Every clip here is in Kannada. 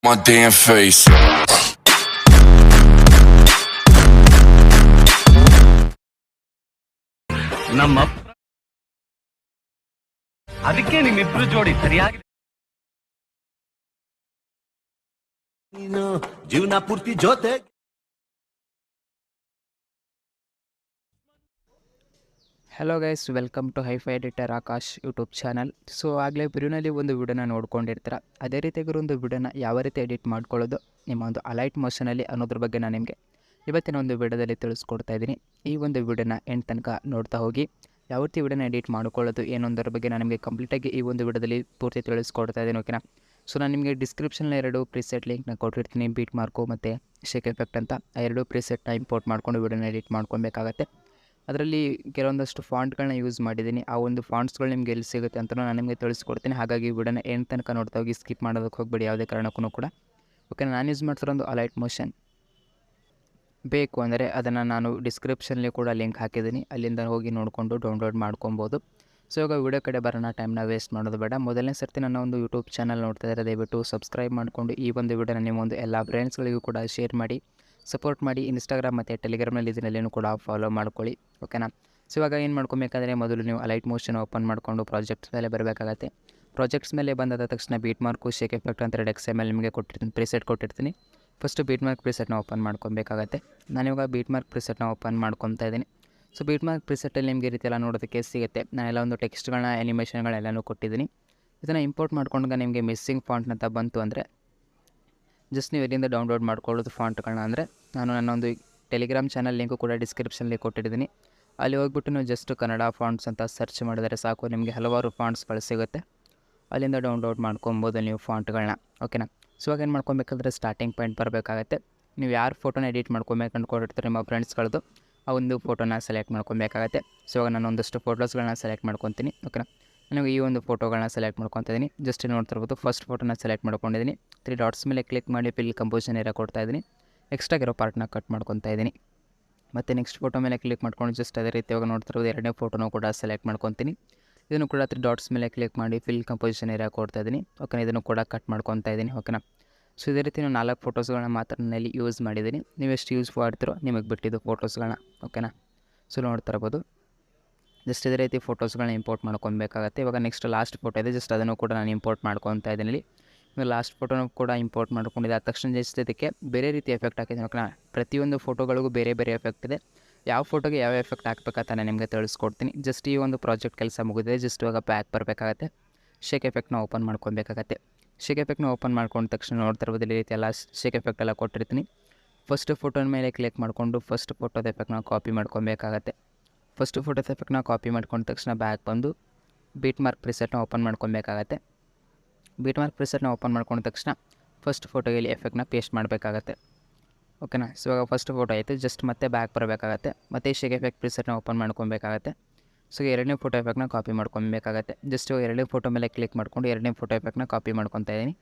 My damn face. ನಮ್ಮ ಅದಕ್ಕೆ ನಿಮ್ಮಿಬ್ರು ಜೋಡಿ ಸರಿಯಾಗಿ ನೀನು ಜೀವನ ಪೂರ್ತಿ ಜೊತೆ. Hello guys, welcome to hi fi editor Akash YouTube channel. So ಆಗಲೇ ವಿಡಿಯೋನಲ್ಲಿ ಒಂದು ವಿಡಿಯೋನ ನೋಡ್ಕೊಂಡಿರ್ತೀರ. ಅದೇ ರೀತಿಯಾಗಿ ಒಂದು ವಿಡಿಯೋನ ಯಾವ ರೀತಿ ಎಡಿಟ್ ಮಾಡ್ಕೊಳ್ಳೋದು ನಿಮ್ಮ ಒಂದು ಅಲೈಟ್ ಮೋಷನಲ್ಲಿ ಅನ್ನೋದ್ರ ಬಗ್ಗೆ ನಾನು ನಿಮಗೆ ಇವತ್ತಿನ ಒಂದು ವಿಡಿಯೋದಲ್ಲಿ ತಿಳಿಸ್ಕೊಡ್ತಾ ಇದ್ದೀನಿ. ಈ ಒಂದು ವಿಡಿಯೋನ ಎಂಡ್ ತನಕ ನೋಡ್ತಾ ಹೋಗಿ ಯಾವ ರೀತಿ ವಿಡಿಯೋನ ಎಡಿಟ್ ಮಾಡ್ಕೊಳ್ಳೋದು ಏನೊಂದರ ಬಗ್ಗೆ ನಾನು ನಿಮಗೆ ಕಂಪ್ಲೀಟಾಗಿ ಈ ಒಂದು ವಿಡಿಯೋದಲ್ಲಿ ಪೂರ್ತಿ ತಿಳಿಸ್ಕೊಡ್ತಾ ಇದ್ದೀನಿ. ಓಕೆನಾ? ಸೊ ನಾನು ನಿಮಗೆ ಡಿಸ್ಕ್ರಿಪ್ಷನಲ್ಲಿ 2 ಪ್ರಿಸೆಟ್ ಲಿಂಕ್ನ ಕೊಟ್ಟಿರ್ತೀನಿ, ಬೀಟ್ ಮಾರ್ಕು ಮತ್ತು ಶೇಕ್ ಎಫೆಕ್ಟ್ ಅಂತ. ಆ 2 ಪ್ರಿಸೆಟ್ನ ಇಂಪೋರ್ಟ್ ಮಾಡ್ಕೊಂಡು ವಿಡಿಯೋನ ಎಡಿಟ್ ಮಾಡ್ಕೊಬೇಕಾಗತ್ತೆ. ಅದರಲ್ಲಿ ಕೆಲವೊಂದಷ್ಟು ಫಾಂಟ್ಗಳನ್ನ ಯೂಸ್ ಮಾಡಿದ್ದೀನಿ. ಆ ಒಂದು ಫಾಂಟ್ಸ್ಗಳು ನಿಮಗೆ ಎಲ್ಲಿ ಸಿಗುತ್ತೆ ಅಂತ ನಾನು ನಿಮಗೆ ತಿಳಿಸ್ಕೊಡ್ತೀನಿ. ಹಾಗಾಗಿ ವಿಡಿಯೋನ ಎಂಡ್ ತನಕ ನೋಡ್ತಾ ಹೋಗಿ ಸ್ಕಿಪ್ ಮಾಡೋದಕ್ಕೆ ಹೋಗಬೇಡಿ ಯಾವುದೇ ಕಾರಣಕ್ಕೂ ಕೂಡ. ಓಕೆ, ನಾನು ಯೂಸ್ ಮಾಡ್ತಿರೋ ಒಂದು ಅಲೈಟ್ ಮೋಷನ್ ಬೇಕು ಅಂದರೆ ಅದನ್ನು ನಾನು ಡಿಸ್ಕ್ರಿಪ್ಷನಲ್ಲಿ ಕೂಡ ಲಿಂಕ್ ಹಾಕಿದ್ದೀನಿ, ಅಲ್ಲಿಂದ ಹೋಗಿ ನೋಡಿಕೊಂಡು ಡೌನ್ಲೋಡ್ ಮಾಡ್ಕೊಬೋದು. ಸೊ ಇವಾಗ ವಿಡಿಯೋ ಕಡೆ ಬರೋಣ, ಟೈಮ್ನ ವೇಸ್ಟ್ ಮಾಡೋದು ಬೇಡ. ಮೊದಲನೇ ಸರ್ತಿ ನನ್ನ ಒಂದು ಯೂಟ್ಯೂಬ್ ಚಾನಲ್ ನೋಡ್ತಾ ಇದ್ದಾರೆ, ದಯವಿಟ್ಟು ಸಬ್ಸ್ಕ್ರೈಬ್ ಮಾಡಿಕೊಂಡು ಈ ಒಂದು ವಿಡಿಯೋನ ನಿಮ್ಮ ಒಂದು ಎಲ್ಲ ಫ್ರೆಂಡ್ಸ್ಗಳಿಗೂ ಕೂಡ ಶೇರ್ ಮಾಡಿ, ಸಪೋರ್ಟ್ ಮಾಡಿ. ಇನ್ಸ್ಟಾಗ್ರಾಮ್ ಮತ್ತು ಟೆಲಿಗ್ರಾಮ್ನಲ್ಲಿ ಇದನ್ನೆಲ್ಲೂ ಕೂಡ ಫಾಲೋ ಮಾಡ್ಕೊಳ್ಳಿ. ಓಕೆನಾ? ಸೊ ಇವಾಗ ಏನು ಮಾಡ್ಕೊಬೇಕಾದ್ರೆ ಮೊದಲು ನೀವು ಅಲೈಟ್ ಮೋಷನ್ ಓಪನ್ ಮಾಡಿಕೊಂಡು ಪ್ರಾಜೆಕ್ಟ್ಸ್ ಮೇಲೆ ಬರಬೇಕಾಗತ್ತೆ. ಪ್ರಾಜೆಕ್ಟ್ಸ್ ಮೇಲೆ ಬಂದಾದ ತಕ್ಷಣ ಬೀಟ್ ಮಾರ್ಕು, ಶೇಕ್ ಎಫೆಕ್ಟ್ ಅಂತ 2 XML ನಿಮಗೆ ಕೊಟ್ಟಿರ್ತೀನಿ, ಪ್ರಿಸೆಟ್ ಕೊಟ್ಟಿರ್ತೀನಿ. ಫಸ್ಟು ಬೀಟ್ ಮಾರ್ಕ್ ಪ್ರಿಸೆಟ್ನ ಓಪನ್ ಮಾಡ್ಕೊಬೇಕಾಗತ್ತೆ. ನಾನಿವಾಗ ಬೀಟ್ ಮಾರ್ಕ್ ಪ್ರಿಸೆಟ್ನ ಓಪನ್ ಮಾಡ್ಕೊತಾ ಇದ್ದೀನಿ. ಸೊ ಬೀಟ್ ಮಾರ್ಕ್ ಪ್ರಿಸೆಟಲ್ಲಿ ನಿಮಗೆ ಈ ರೀತಿ ಎಲ್ಲ ನೋಡೋದಕ್ಕೆ ಸಿಗುತ್ತೆ. ನಾನೆಲ್ಲ ಒಂದು ಟೆಕ್ಸ್ಟ್ಗಳನ್ನ, ಆ್ಯನಿಮೇಷನ್ಗಳೆಲ್ಲನೂ ಕೊಟ್ಟಿದ್ದೀನಿ. ಇದನ್ನು ಇಂಪೋರ್ಟ್ ಮಾಡ್ಕೊಂಡಾಗ ನಿಮಗೆ ಮಿಸ್ಸಿಂಗ್ ಫಾಂಟ್ ಅಂತ ಬಂತು ಅಂದರೆ ಜಸ್ಟ್ ನೀವು ಎಲ್ಲಿಂದ ಡೌನ್ಲೋಡ್ ಮಾಡ್ಕೊಳ್ಳೋದು ಫಾಂಟ್ಗಳನ್ನ. ಅಂದರೆ ನಾನು ನನ್ನ ಒಂದು ಟೆಲಿಗ್ರಾಮ್ ಚಾನಲ್ ಲಿಂಕು ಕೂಡ ಡಿಸ್ಕ್ರಿಪ್ಷನಲ್ಲಿ ಕೊಟ್ಟಿದ್ದೀನಿ. ಅಲ್ಲಿ ಹೋಗ್ಬಿಟ್ಟು ನೀವು ಜಸ್ಟ್ ಕನ್ನಡ ಫಾಂಟ್ಸ್ ಅಂತ ಸರ್ಚ್ ಮಾಡಿದರೆ ಸಾಕು, ನಿಮಗೆ ಹಲವಾರು ಫಾಂಟ್ಸ್ಗಳು ಸಿಗುತ್ತೆ. ಅಲ್ಲಿಂದ ಡೌನ್ಲೋಡ್ ಮಾಡ್ಕೊಬೋದು ನೀವು ಫಾಂಟ್ಗಳನ್ನ. ಓಕೆನಾ? ಸೊ ಇವಾಗ ಏನು ಮಾಡ್ಕೊಬೇಕಾದ್ರೆ ಸ್ಟಾರ್ಟಿಂಗ್ ಪಾಯಿಂಟ್ ಬರಬೇಕಾಗತ್ತೆ. ನೀವು ಯಾರು ಫೋಟೋನ ಎಡಿಟ್ ಮಾಡ್ಕೊಬೇಕು ಅಂದ್ಕೊಂಡಿರ್ತಾರೆ ನಿಮ್ಮ ಫ್ರೆಂಡ್ಸ್ಗಳದ್ದು, ಆ ಒಂದು ಫೋಟೋನ ಸೆಲೆಕ್ಟ್ ಮಾಡ್ಕೊಬೇಕಾಗತ್ತೆ. ಸೊ ಇವಾಗ ನಾನು ಒಂದಷ್ಟು ಫೋಟೋಸ್ಗಳನ್ನ ಸೆಲೆಕ್ಟ್ ಮಾಡ್ಕೊತೀನಿ. ಓಕೆನಾ? ನನಗೆ ಈ ಒಂದು ಫೋಟೋಗಳನ್ನ ಸೆಲೆಕ್ಟ್ ಮಾಡ್ಕೊತಿದ್ದೀನಿ. ಜಸ್ಟ್ ನೋಡ್ತಿರ್ಬೋದು, ಫಸ್ಟ್ ಫೋಟೋನ ಸೆಲೆಕ್ಟ್ ಮಾಡ್ಕೊಂಡಿದ್ದೀನಿ. 3 ಡಾಟ್ಸ್ ಮೇಲೆ ಕ್ಲಿಕ್ ಮಾಡಿ ಫಿಲ್ ಕಂಪೋಸಿಷನ್ ಏರಿಯಾ ಕೊಡ್ತಾಯಿದ್ದೀನಿ. ಎಕ್ಸ್ಟ್ರಾಗಿರೋ ಪಾರ್ಟ್ನ ಕಟ್ ಮಾಡ್ಕೊತಾ ಇದ್ದೀನಿ. ಮತ್ತು ನೆಕ್ಸ್ಟ್ ಫೋಟೋ ಮೇಲೆ ಕ್ಲಿಕ್ ಮಾಡ್ಕೊಂಡು ಜಸ್ಟ್ ಅದೇ ರೀತಿ ಇವಾಗ ನೋಡ್ತಿರೋದು 2ನೇ ಫೋಟೋನೂ ಕೂಡ ಸೆಲೆಕ್ಟ್ ಮಾಡ್ಕೊತೀನಿ. ಇದನ್ನು ಕೂಡ 3 ಡಾಟ್ಸ್ ಮೇಲೆ ಕ್ಲಿಕ್ ಮಾಡಿ ಫಿಲ್ ಕಂಪೋಸಿಷನ್ ಏರಿಯಾ ಕೊಡ್ತಾಯಿದ್ದೀನಿ. ಓಕೆನಾ? ಇದನ್ನು ಕೂಡ ಕಟ್ ಮಾಡ್ಕೊತಾ ಇದ್ದೀನಿ. ಓಕೆನಾ? ಸೊ ಇದೇ ರೀತಿ ನಾನು 4 ಫೋಟೋಸ್ಗಳನ್ನ ಮಾತ್ರ ನಾನಲ್ಲಿ ಯೂಸ್ ಮಾಡಿದ್ದೀನಿ. ನೀವು ಎಷ್ಟು ಯೂಸ್ ಮಾಡ್ತಿರೋ ನಿಮಗೆ ಬಿಟ್ಟಿದ್ದು ಫೋಟೋಸ್ಗಳನ್ನ. ಓಕೆನಾ? ಸೊ ನೋಡ್ತಾ ಇರ್ಬೋದು, ಜಸ್ಟ್ ಇದೇ ರೀತಿ ಫೋಟೋಸ್ಗಳನ್ನ ಇಂಪೋರ್ಟ್ ಮಾಡ್ಕೊಬೇಕಾಗತ್ತೆ. ಇವಾಗ ನೆಕ್ಸ್ಟ್ ಲಾಸ್ಟ್ ಫೋಟೋ ಇದೆ, ಜಸ್ಟ್ ಅದನ್ನು ಕೂಡ ನಾನು ಇಂಪೋರ್ಟ್ ಮಾಡ್ಕೊತಾ ಇದ್ದೀನಿ. ಇವಾಗ ಲಾಸ್ಟ್ ಫೋಟೋನು ಕೂಡ ಇಂಪೋರ್ಟ್ ಮಾಡ್ಕೊಂಡಿದ್ದೆ. ಆದ ತಕ್ಷಣ ಜಸ್ಟ್ ಇದಕ್ಕೆ ಬೇರೆ ರೀತಿ ಎಫೆಕ್ಟ್ ಹಾಕಿದ್ದೀನಿ. ಓಕೆನಾ? ಪ್ರತಿಯೊಂದು ಫೋಟೋಗಳಿಗೂ ಬೇರೆ ಬೇರೆ ಎಫೆಕ್ಟ್ ಇದೆ. ಯಾವ ಫೋಟೋಗೆ ಯಾವ ಎಫೆಕ್ಟ್ ಹಾಕ್ಬೇಕಂತ ನಾನು ನಿಮಗೆ ತಿಳಿಸ್ಕೊಡ್ತೀನಿ. ಜಸ್ಟ್ ಈ ಒಂದು ಪ್ರಾಜೆಕ್ಟ್ ಕೆಲಸ ಮುಗಿದಿದೆ. ಜಸ್ಟ್ ಇವಾಗ ಬ್ಯಾಕ್ ಬರಬೇಕಾಗತ್ತೆ. ಶೇಕ್ ಎಫೆಕ್ಟ್ನ ಓಪನ್ ಮಾಡ್ಕೊಬೇಕಾಗತ್ತೆ. ಶೇಕ್ ಎಫೆಕ್ಟ್ನ ಓಪನ್ ಮಾಡ್ಕೊಂಡ ತಕ್ಷಣ ನೋಡ್ತಾ ಇರ್ಬೋದು, ಈ ರೀತಿ ಎಲ್ಲ ಶೇಕ್ ಎಫೆಕ್ಟ್ ಎಲ್ಲ ಕೊಟ್ಟಿರ್ತೀನಿ. ಫಸ್ಟ್ ಫೋಟೋನ ಮೇಲೆ ಕ್ಲಿಕ್ ಮಾಡಿಕೊಂಡು ಫಸ್ಟ್ ಫೋಟೋದ ಎಫೆಕ್ಟ್ನ ಕಾಪಿ ಮಾಡ್ಕೊಬೇಕಾಗತ್ತೆ. ಫಸ್ಟ್ ಫೋಟೋದ ಎಫೆಕ್ಟ್ನ ಕಾಪಿ ಮಾಡ್ಕೊಂಡ ತಕ್ಷಣ ಬ್ಯಾಕ್ ಬಂದು ಬೀಟ್ ಮಾರ್ಕ್ ಪ್ರಿಸೆಟ್ನ ಓಪನ್ ಮಾಡ್ಕೊಬೇಕಾಗತ್ತೆ. ಬೀಟ್ ಮಾರ್ಕ್ ಪ್ರಿಸೆಟ್ನ ಓಪನ್ ಮಾಡ್ಕೊಂಡ ತಕ್ಷಣ ಫಸ್ಟ್ ಫೋಟೋಗೆ ಇಲ್ಲಿ ಎಫೆಕ್ಟ್ನ ಪೇಸ್ಟ್ ಮಾಡಬೇಕಾಗತ್ತೆ. ಓಕೆನಾ? ಸೊ ಇವಾಗ ಫಸ್ಟ್ ಫೋಟೋ ಆಯಿತು, ಜಸ್ಟ್ ಮತ್ತೆ ಬ್ಯಾಕ್ ಬರಬೇಕಾಗತ್ತೆ. ಮತ್ತು ಶೇಕ್ ಎಫೆಕ್ಟ್ ಪ್ರಿಸೆಟ್ನ ಓಪನ್ ಮಾಡ್ಕೊಬೇಕಾಗತ್ತೆ. ಸೊ 2ನೇ ಫೋಟೋ ಎಫೆಕ್ಟ್ನ ಕಾಪಿ ಮಾಡ್ಕೊಬೇಕಾಗತ್ತೆ. ಜಸ್ಟ್ 2ನೇ ಫೋಟೋ ಮೇಲೆ ಕ್ಲಿಕ್ ಮಾಡ್ಕೊಂಡು 2ನೇ ಫೋಟೋ ಎಫೆಕ್ಟ್ನ ಕಾಪಿ ಮಾಡ್ಕೊತಾ ಇದ್ದೀನಿ.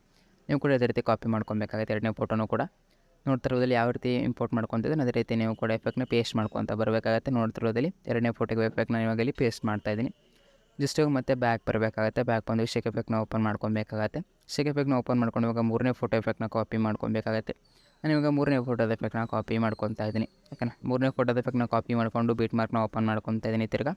ನೀವು ಕೂಡ ಅದೇ ರೀತಿ ಕಾಪಿ ಮಾಡ್ಕೊಬೇಕಾಗತ್ತೆ. 2ನೇ ಫೋಟೋನೂ ಕೂಡ ನೋಡ್ತಿರೋದಲ್ಲಿ ಯಾವ ರೀತಿ ಇಂಪೋರ್ಟ್ ಮಾಡ್ಕೊತಿದ್ದೀನಿ ಅದೇ ರೀತಿ ನೀವು ಕೂಡ ಎಫೆಕ್ಟ್ನ ಪೇಸ್ಟ್ ಮಾಡ್ಕೊತ ಬರಬೇಕಾಗತ್ತೆ. ನೋಡ್ತಿರೋದಲ್ಲಿ 2ನೇ ಫೋಟೋಗೆ ಎಫೆಕ್ಟ್ನ ಇವಾಗ ಇಲ್ಲಿ ಪೇಸ್ಟ್ ಮಾಡ್ತಾಯಿದ್ದೀನಿ. ಜಸ್ಟ್ ಇವಾಗ ಮತ್ತೆ ಬ್ಯಾಕ್ ಬರಬೇಕಾಗತ್ತೆ. ಬ್ಯಾಕ್ ಬಂದು ಶೇಕ್ ಎಫೆಕ್ಟ್ನ ಓಪನ್ ಮಾಡ್ಕೊಬೇಕಾಗತ್ತೆ. ಶೇಕ್ ಎಫೆಕ್ಟ್ನ ಓಪನ್ ಮಾಡ್ಕೊಂಡು ಇವಾಗ 3ನೇ ಫೋಟೋ ಎಫೆಕ್ಟ್ನ ಕಾಪಿ ಮಾಡ್ಕೊಬೇಕಾಗತ್ತೆ. ನಾನು ಇವಾಗ 3ನೇ ಫೋಟೋದ ಎಫೆಕ್ಟ್ನ ಕಾಪಿ ಮಾಡ್ಕೊತಾ ಇದ್ದೀನಿ. ಓಕೆನಾ? 3ನೇ ಫೋಟೋದ ಎಫೆಕ್ಟ್ನ ಕಾಪಿ ಮಾಡಿಕೊಂಡು ಬೀಟ್ ಮಾರ್ಕ್ನ ಓಪನ್ ಮಾಡ್ಕೊತಾ ಇದ್ದೀನಿ. ತಿರ್ಗಾ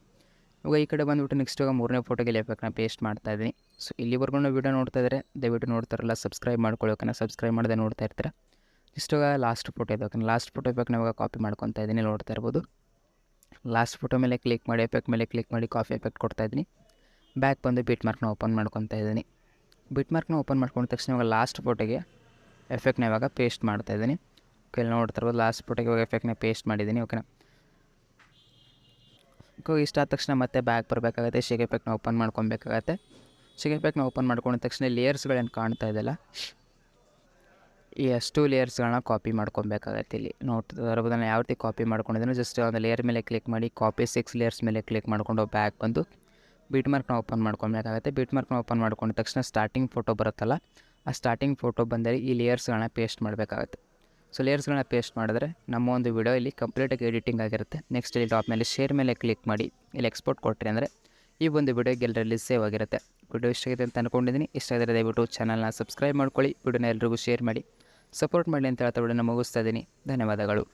ಇವಾಗ ಈ ಕಡೆ ಬಂದುಬಿಟ್ಟು ನೆಕ್ಸ್ಟ್ ಇವಾಗ 3ನೇ ಫೋಟೋಗೆ ಎಫೆಕ್ಟ್ನ ಪೇಸ್ಟ್ ಮಾಡ್ತಾಯಿದ್ದೀನಿ. ಸೊ ಇಲ್ಲಿವರೆಗೂ ವೀಡಿಯೋ ನೋಡ್ತಾ ಇದ್ದಾರೆ, ದಯವಿಟ್ಟು ನೋಡ್ತಾರಲ್ಲ ಸಬ್ಸ್ಕ್ರೈಬ್ ಮಾಡ್ಕೊಳ್ಳಿ. ಓಕೆನಾ? ಸಬ್ಸ್ಕ್ರೈಬ್ ಮಾಡದೆ ನೋಡ್ತಾ ಇರ್ತೀರ. ಇಷ್ಟು ಇವಾಗ ಲಾಸ್ಟ್ ಫೋಟೋ ಇದೆ. ಓಕೆನಾ? ಲಾಸ್ಟ್ ಫೋಟೋ ಎಫೆಕ್ಟ್ನ ಇವಾಗ ಕಾಪಿ ಮಾಡ್ಕೊತಾ ಇದ್ದೀನಿ, ನೋಡ್ತಾ ಇರ್ಬೋದು. ಲಾಸ್ಟ್ ಫೋಟೋ ಮೇಲೆ ಕ್ಲಿಕ್ ಮಾಡಿ ಎಫೆಕ್ಟ್ ಮೇಲೆ ಕ್ಲಿಕ್ ಮಾಡಿ ಕಾಪಿ ಎಫೆಕ್ಟ್ ಕೊಡ್ತಾಯಿದ್ದೀನಿ. ಬ್ಯಾಕ್ ಬಂದು ಬೀಟ್ ಮಾರ್ಕ್ನ ಓಪನ್ ಮಾಡ್ಕೊತಾ ಇದ್ದೀನಿ. ಬೀಟ್ ಮಾರ್ಕ್ನ ಓಪನ್ ಮಾಡ್ಕೊಂಡ ತಕ್ಷಣ ಇವಾಗ ಲಾಸ್ಟ್ ಫೋಟೋಗೆ ಎಫೆಕ್ಟ್ನ ಇವಾಗ ಪೇಸ್ಟ್ ಮಾಡ್ತಾಯಿದ್ದೀನಿ. ಓಕೆ, ನೋಡ್ತಾ ಇರ್ಬೋದು, ಲಾಸ್ಟ್ ಫೋಟೋಗೆ ಇವಾಗ ಎಫೆಕ್ಟ್ನ ಪೇಸ್ಟ್ ಮಾಡಿದ್ದೀನಿ. ಓಕೆನಾ? ಇಷ್ಟ ಆದ ತಕ್ಷಣ ಮತ್ತೆ ಬ್ಯಾಕ್ ಬರಬೇಕಾಗತ್ತೆ. ಶೇಕ್ ಎಫೆಕ್ಟ್ನ ಓಪನ್ ಮಾಡ್ಕೊಬೇಕಾಗತ್ತೆ. ಶೇಕ್ ಎಫೆಕ್ಟ್ನ ಓಪನ್ ಮಾಡ್ಕೊಂಡ ತಕ್ಷಣ ಲೇಯರ್ಸ್ಗಳೇನು ಕಾಣ್ತಾ ಇದೆಯಲ್ಲ, ಈ ಅಷ್ಟು ಲೇಯರ್ಸ್ಗಳನ್ನ ಕಾಪಿ ಮಾಡ್ಕೊಬೇಕಾಗತ್ತೆ. ಇಲ್ಲಿ ನೋಡ್ತಾ ಇರ್ಬೋದು ನಾನು ಯಾವ ರೀತಿ ಕಾಪಿ ಮಾಡ್ಕೊಂಡಿದ್ದೀನಿ. ಜಸ್ಟ್ ಒಂದು ಲೇಯರ್ ಮೇಲೆ ಕ್ಲಿಕ್ ಮಾಡಿ ಕಾಪಿ 6 ಲೇಯರ್ಸ್ ಮೇಲೆ ಕ್ಲಿಕ್ ಮಾಡಿಕೊಂಡು ಬ್ಯಾಕ್ ಬಂದು ಬೀಟ್ ಮಾರ್ಕ್ನ ಓಪನ್ ಮಾಡ್ಕೊಬೇಕಾಗತ್ತೆ. ಬೀಟ್ ಮಾರ್ಕ್ನ ಓಪನ್ ಮಾಡ್ಕೊಂಡ ತಕ್ಷಣ ಸ್ಟಾರ್ಟಿಂಗ್ ಫೋಟೋ ಬರುತ್ತಲ್ಲ, ಆ ಸ್ಟಾರ್ಟಿಂಗ್ ಫೋಟೋ ಬಂದರೆ ಈ ಲೇಯರ್ಸ್ಗಳನ್ನ ಪೇಸ್ಟ್ ಮಾಡಬೇಕಾಗತ್ತೆ. ಸೊ ಲೇಯರ್ಸ್ಗಳನ್ನ ಪೇಸ್ಟ್ ಮಾಡಿದ್ರೆ ನಮ್ಮ ಒಂದು ವಿಡಿಯೋ ಇಲ್ಲಿ ಕಂಪ್ಲೀಟಾಗಿ ಎಡಿಟಿಂಗ್ ಆಗಿರುತ್ತೆ. ನೆಕ್ಸ್ಟ್ ಇಲ್ಲಿ ಟಾಪ್ ಮೇಲೆ ಶೇರ್ ಮೇಲೆ ಕ್ಲಿಕ್ ಮಾಡಿ ಇಲ್ಲಿ ಎಕ್ಸ್ಪೋರ್ಟ್ ಕೊಟ್ಟರೆ ಅಂದರೆ ಈ ಒಂದು ವಿಡಿಯೋ ಗ್ಯಾಲರಿಯಲ್ಲಿ ಸೇವ್ ಆಗಿರುತ್ತೆ. ವಿಡಿಯೋ ಇಷ್ಟ ಆಗಿದೆ ಅಂತ ಅಂದ್ಕೊಂಡಿದ್ದೀನಿ. ಇಷ್ಟ ಆದರೆ ದಯವಿಟ್ಟು ಚಾನಲ್ನ ಸಬ್ಸ್ಕ್ರೈಬ್ ಮಾಡ್ಕೊಳ್ಳಿ, ವಿಡಿಯೋನ ಎಲ್ರಿಗೂ ಶೇರ್ ಮಾಡಿ, ಸಪೋರ್ಟ್ ಮಾಡಲಿ ಅಂತ ಹೇಳ್ತಾ ವಿಡಿಯೋನ ಮುಗಿಸ್ತಾ ಇದ್ದೀನಿ. ಧನ್ಯವಾದಗಳು.